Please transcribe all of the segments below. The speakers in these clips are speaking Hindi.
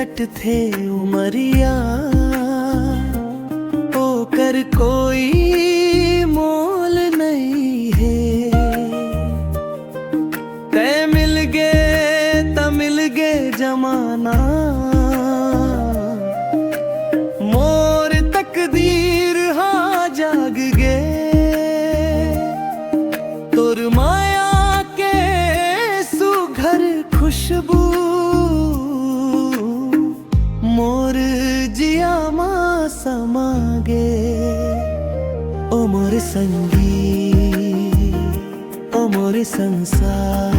कट थे उमरिया ओ कर कोई मोल नहीं है। तय मिल गे जमाना मोर तकदीर हाँ जाग गे। तोर माया के सुघर खुशबू मोर जिया मा समागे। ओ मोर संगी ओ मोर संसार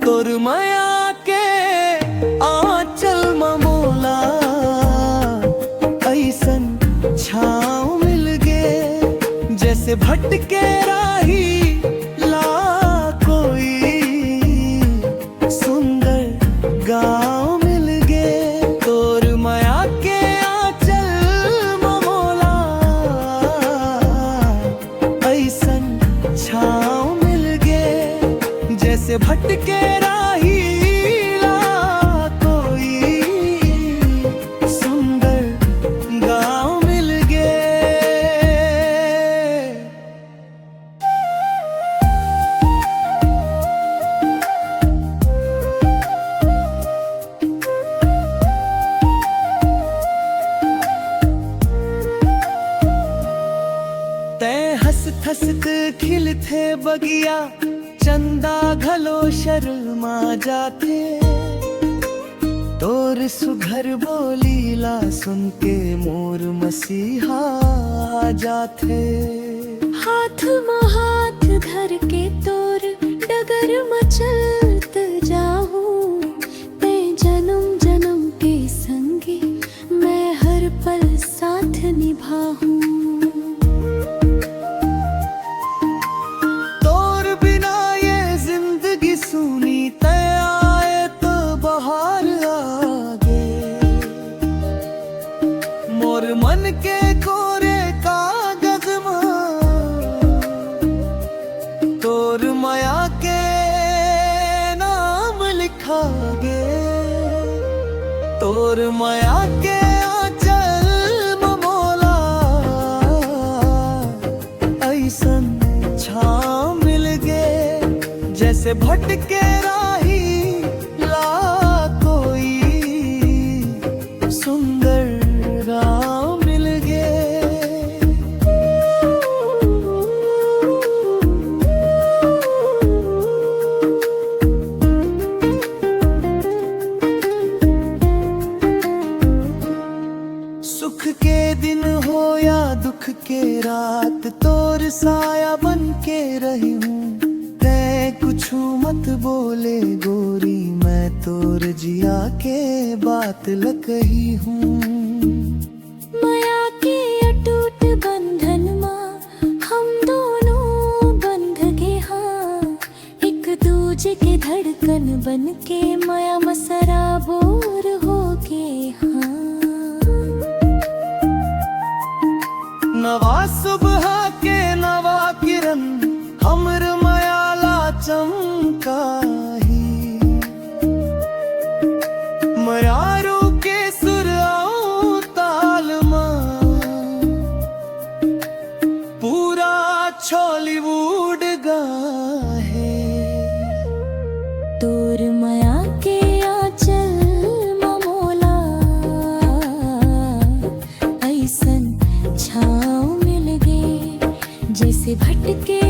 तोर माया के आंचल ममोला ऐसन छाँव मिल गे। जैसे भटके राही ला कोई सुंदर गाँव मिल गे। तोर माया के आंचल ममोला ऐसन छाँव मिल गे। जैसे भटके राही ला कोई सुंदर गाँव मिल गे। तै हंसत हंसत खिलते बगिया चंदा घलो शर्मा जाते। तोर सुघर बोलीला सुन के मोर मसीहा जाते। हाथ में हाथ धर के तोर डगर मचलत जाऊं। मैं जन्म जन्म के संगी मैं हर पल साथ निभाऊं। सुनी तय आए तो बहार आगे। मोर मन के कोरे कागज में तोर माया के नाम लिखा गे। तोर माया के आंचल ममोला ऐसन छाँव मिल गे। जैसे भटके राही ला कोई सुंदर गाँव मिल गे। सुख के दिन हो या दुख के रात तोर साया बन के रही हूँ। कुछ मत बोले गोरी मैं तोर जिया के बात लकही हूँ। माया के अटूट बंधन माँ हम दोनों बंध गए हाँ। एक दूजे के धड़कन बन के माया मसरा बोर हो गए हाँ। नवा सुबह के नवा किरण हमर मायाला चमकाही। मयारू के सुर आऊं ताल मां पूरा छॉलीवुड गाहे। तोर माया के आंचल ममोला ऐसन छाँव मिल गे। जैसे भटके